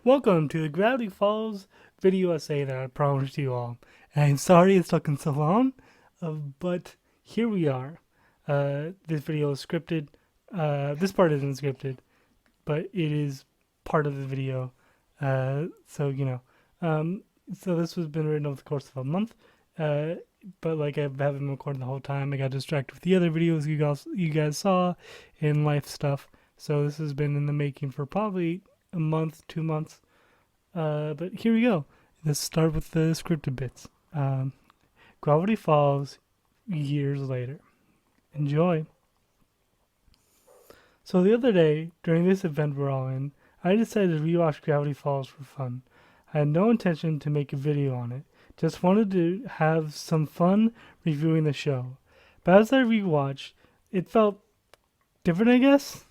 Welcome to the Gravity Falls video essay that I promised you all. And I'm sorry it's taken so long, but here we are. This video is scripted. This part isn't scripted, but it is part of the video. So this has been written over the course of a month. But like I haven't been recording the whole time. I got distracted with the other videos you guys saw and life stuff. So this has been in the making for probably a month, 2 months. But here we go. Let's start with the scripted bits. Gravity Falls years later. Enjoy. So the other day, during this event we're all in, I decided to rewatch Gravity Falls for fun. I had no intention to make a video on it, just wanted to have some fun reviewing the show. But as I rewatched, it felt different, I guess?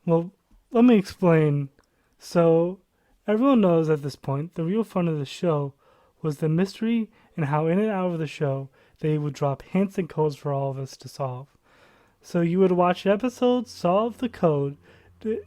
Well, let me explain. So, everyone knows at this point the real fun of the show was the mystery and how in and out of the show they would drop hints and codes for all of us to solve. So you would watch episodes, solve the code,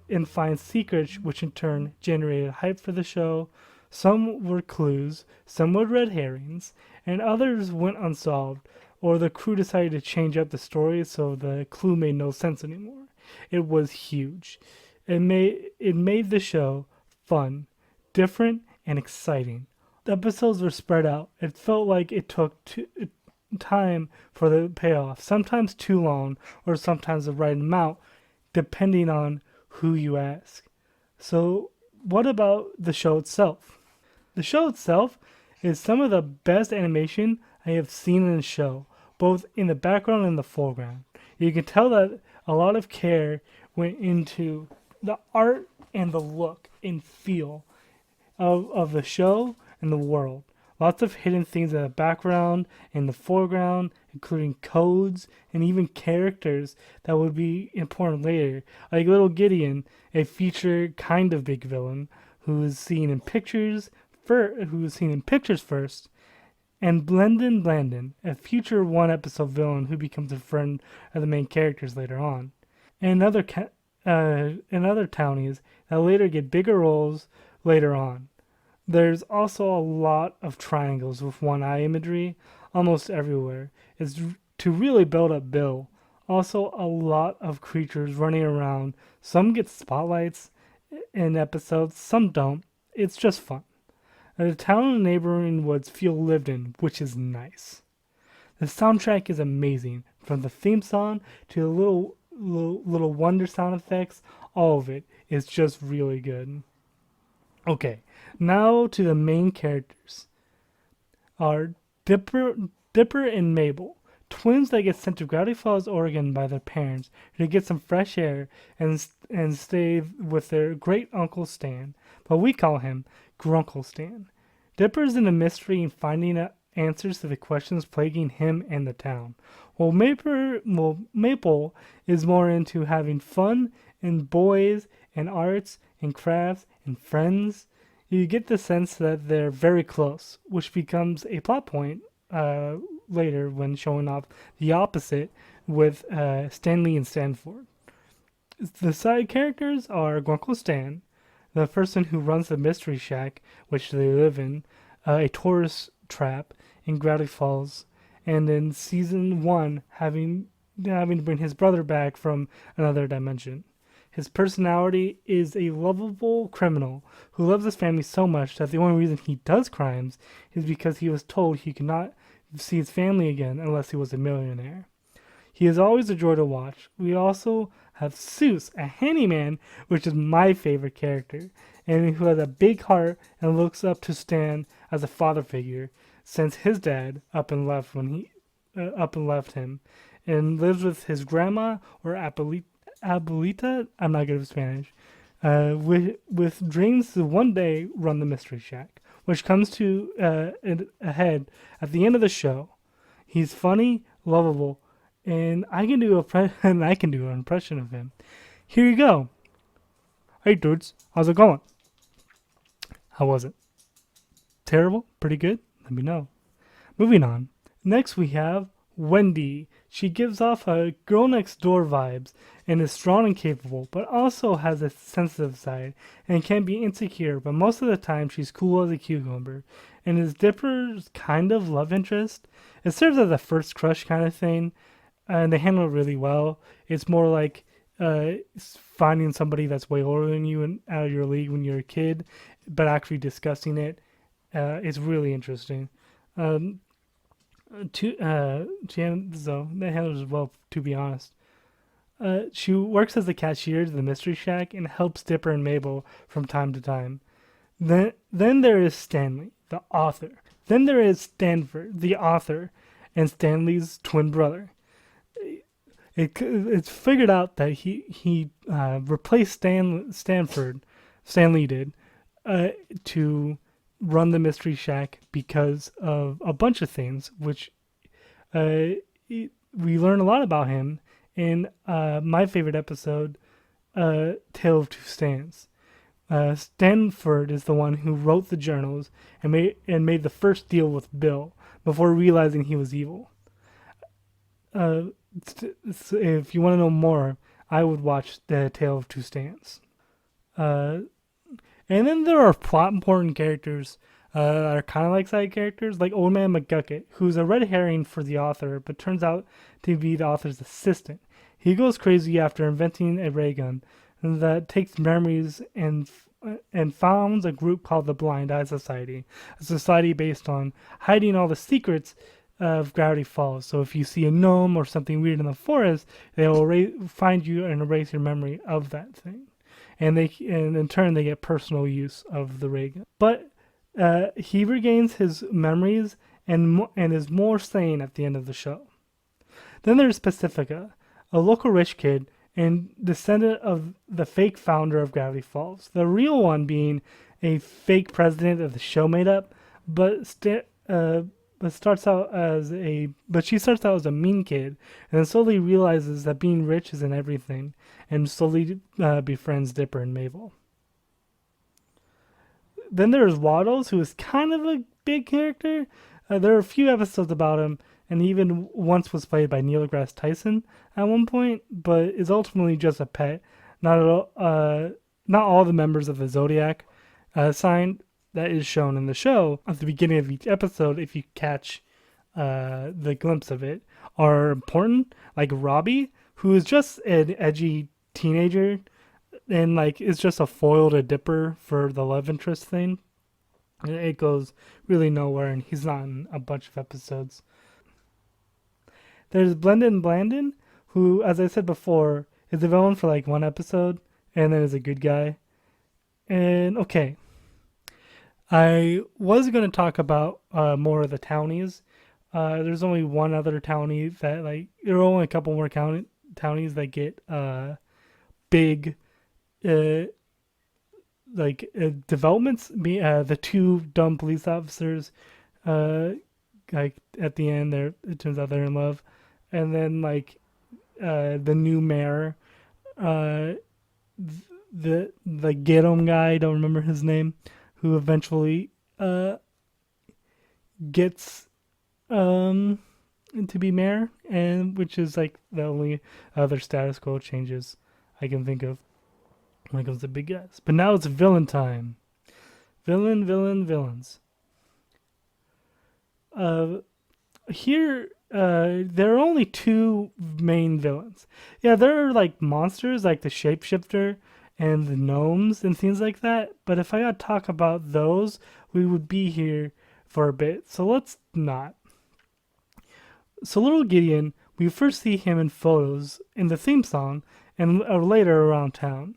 and find secrets, which in turn generated hype for the show. Some were clues, some were red herrings, and others went unsolved, or the crew decided to change up the story so the clue made no sense anymore. It was huge. It made the show fun, different, and exciting. The episodes were spread out. It felt like it took time for the payoff, sometimes too long, or sometimes the right amount, depending on who you ask. So, what about the show itself? The show itself is some of the best animation I have seen in a show, both in the background and the foreground. You can tell that a lot of care went into the art and the look and feel of the show and the world. Lots of hidden things in the background and the foreground, including codes and even characters that would be important later, like little Gideon, a future kind of big villain who is seen in pictures first, and Blendin, a future one-episode villain who becomes a friend of the main characters later on, and other townies that later get bigger roles later on. There's also a lot of triangles with one-eye imagery almost everywhere. It's to really build up Bill. Also, a lot of creatures running around. Some get spotlights in episodes, some don't. It's just fun. The town and neighboring woods feel lived in, which is nice. The soundtrack is amazing, from the theme song to the little wonder sound effects. All of it is just really good. Okay, now to the main characters. Are Dipper and Mabel, twins that get sent to Gravity Falls, Oregon by their parents to get some fresh air and stay with their great uncle Stan, but we call him Grunkle Stan. Dipper's in a mystery and finding answers to the questions plaguing him and the town, while Maple is more into having fun and boys and arts and crafts and friends. You get the sense that they're very close, which becomes a plot point later when showing off the opposite with Stanley and Stanford. The side characters are Grunkle Stan, the person who runs the Mystery Shack, which they live in, a tourist trap in Gravity Falls, and in season 1 having to bring his brother back from another dimension. His personality is a lovable criminal who loves his family so much that the only reason he does crimes is because he was told he could not see his family again unless he was a millionaire. He is always a joy to watch. We also have Soos, a handyman, which is my favorite character, and who has a big heart and looks up to Stan as a father figure since his dad up and left him, and lives with his grandma or Abuelita. I'm not good at Spanish. With dreams to one day run the Mystery Shack, which comes to a head at the end of the show. He's funny, lovable, and I can do an impression of him. Here you go. Hey dudes, how's it going? How was it? Terrible? Pretty good? Let me know. Moving on. Next we have Wendy. She gives off a girl next door vibes and is strong and capable, but also has a sensitive side and can be insecure, but most of the time she's cool as a cucumber and is Dipper's kind of love interest. It serves as a first crush kind of thing, and they handle it really well. It's more like finding somebody that's way older than you and out of your league when you're a kid, but actually discussing it. It's really interesting. Um, so that handles it well, to be honest. She works as the cashier to the Mystery Shack and helps Dipper and Mabel from time to time. Then there is Stanley, the author. Then there is Stanford, the author, and Stanley's twin brother. It's figured out that he replaced Stanley did, to run the Mystery Shack because of a bunch of things, which uh, we learn a lot about him in my favorite episode, Tale of Two Stans. Stanford is the one who wrote the journals and made the first deal with Bill before realizing he was evil. Uh, if you want to know more, I would watch the Tale of Two Stans. Uh, and then there are plot important characters that are kind of like side characters, like Old Man McGucket, who's a red herring for the author, but turns out to be the author's assistant. He goes crazy after inventing a ray gun that takes memories and founds a group called the Blind Eye Society, a society based on hiding all the secrets of Gravity Falls. So if you see a gnome or something weird in the forest, they will find you and erase your memory of that thing. And in turn they get personal use of the ray gun. But he regains his memories and is more sane at the end of the show. Then there's Pacifica, a local rich kid and descendant of the fake founder of Gravity Falls. The real one being a fake president of the show made up, but she starts out as a mean kid, and then slowly realizes that being rich isn't everything, and slowly befriends Dipper and Mabel. Then there's Waddles, who is kind of a big character. There are a few episodes about him, and he even once was played by Neil deGrasse Tyson at one point, but is ultimately just a pet. Not all the members of the Zodiac sign that is shown in the show at the beginning of each episode, if you catch the glimpse of it, are important. Like Robbie, who is just an edgy teenager and like is just a foil to Dipper for the love interest thing. It goes really nowhere, and he's not in a bunch of episodes. There's Blendin, who, as I said before, is a villain for like one episode, and then is a good guy. And okay, I was going to talk about more of the townies. There's only one other townie that there are only a couple more townies that get big developments. The two dumb police officers, at the end, it turns out they're in love, and then the new mayor, the Gideon guy, I don't remember his name, who eventually gets to be mayor, and which is like the only other status quo changes I can think of when it comes to big guys. But now it's villain time. Villains. Here, there are only two main villains. Yeah, there are like monsters like the shapeshifter and the gnomes and things like that. But if I got to talk about those, we would be here for a bit. So let's not. So little Gideon, we first see him in photos in the theme song and later around town.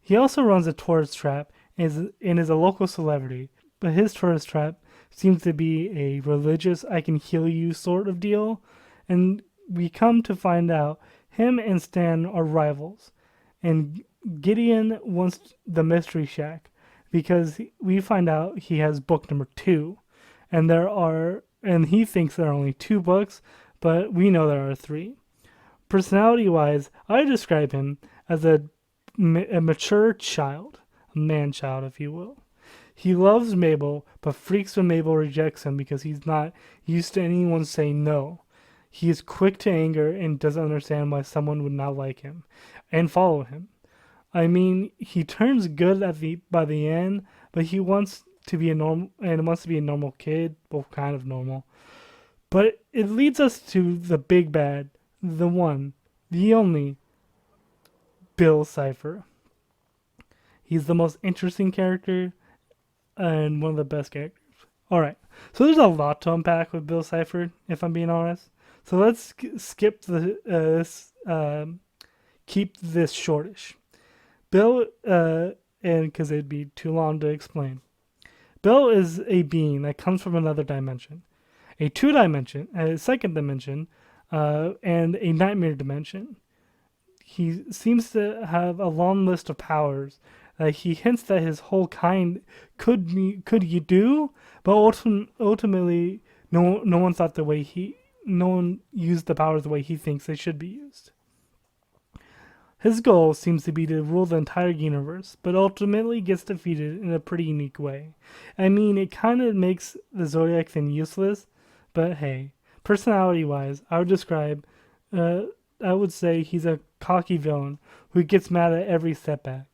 He also runs a tourist trap and is a local celebrity, but his tourist trap seems to be a religious I can heal you sort of deal, and we come to find out him and Stan are rivals, and Gideon wants the Mystery Shack because we find out he has book number 2, and he thinks there are only 2 books, but we know there are 3. Personality-wise, I describe him as a mature child, a man-child, if you will. He loves Mabel, but freaks when Mabel rejects him because he's not used to anyone saying no. He is quick to anger and doesn't understand why someone would not like him and follow him. I mean, he turns good by the end, but he wants to be a normal kid, well, kind of normal. But it leads us to the big bad, the one, the only, Bill Cipher. He's the most interesting character and one of the best characters. Alright, so there's a lot to unpack with Bill Cipher, if I'm being honest. So let's skip keep this shortish. Bill, and because it'd be too long to explain. Bill is a being that comes from another dimension, a second dimension, and a nightmare dimension. He seems to have a long list of powers that he hints that his whole kind could you do, but ultimately no one thought no one used the powers the way he thinks they should be used. His goal seems to be to rule the entire universe, but ultimately gets defeated in a pretty unique way. I mean, it kind of makes the Zodiac thing useless, but hey, personality-wise, I would say he's a cocky villain who gets mad at every setback.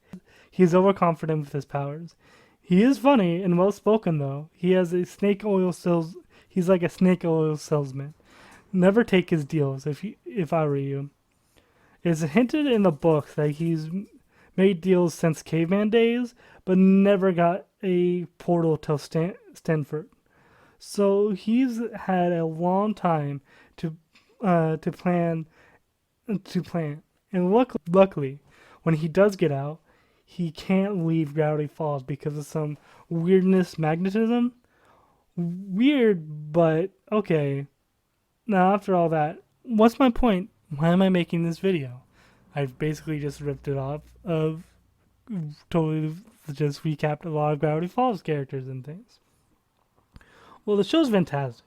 He is overconfident with his powers. He is funny and well-spoken, though. He's like a snake oil salesman. Never take his deals if I were you. It's hinted in the book that he's made deals since caveman days, but never got a portal till Stanford. So he's had a long time to plan. And luckily, when he does get out, he can't leave Gravity Falls because of some magnetism. Weird, but okay. Now, after all that, what's my point? Why am I making this video? I've basically just ripped it off of totally just recapped a lot of Gravity Falls characters and things. Well, the show's fantastic,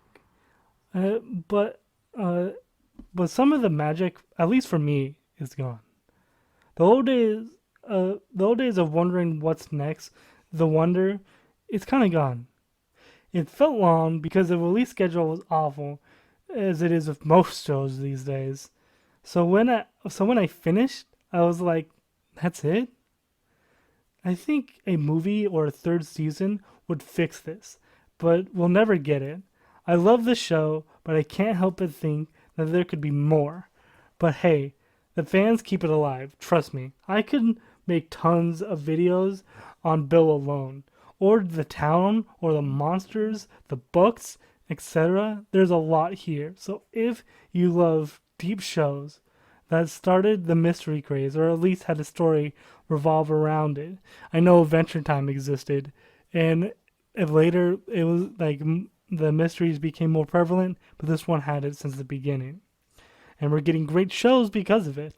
but some of the magic, at least for me, is gone. The old days of wondering what's next, the wonder, it's kind of gone. It felt long because the release schedule was awful, as it is with most shows these days. So when I finished, I was like, that's it? I think a movie or a third season would fix this, but we'll never get it. I love the show, but I can't help but think that there could be more. But hey, the fans keep it alive, trust me. I could make tons of videos on Bill alone, or the town, or the monsters, the books, etc. There's a lot here. So if you love deep shows that started the mystery craze, or at least had a story revolve around it. I know Adventure Time existed, and later it was like the mysteries became more prevalent, but this one had it since the beginning. And we're getting great shows because of it.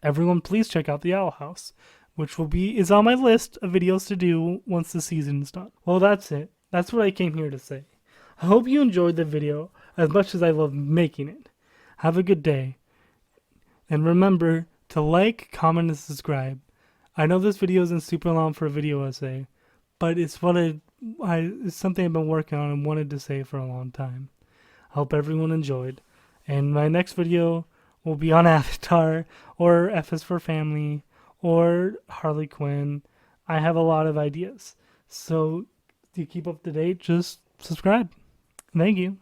Everyone please check out the Owl House, which is on my list of videos to do once the season is done. Well, that's it. That's what I came here to say. I hope you enjoyed the video as much as I love making it. Have a good day. And remember to like, comment, and subscribe. I know this video isn't super long for a video essay, but it's it's something I've been working on and wanted to say for a long time. I hope everyone enjoyed. And my next video will be on Avatar, or F is for Family, or Harley Quinn. I have a lot of ideas. So to keep up to date, just subscribe. Thank you.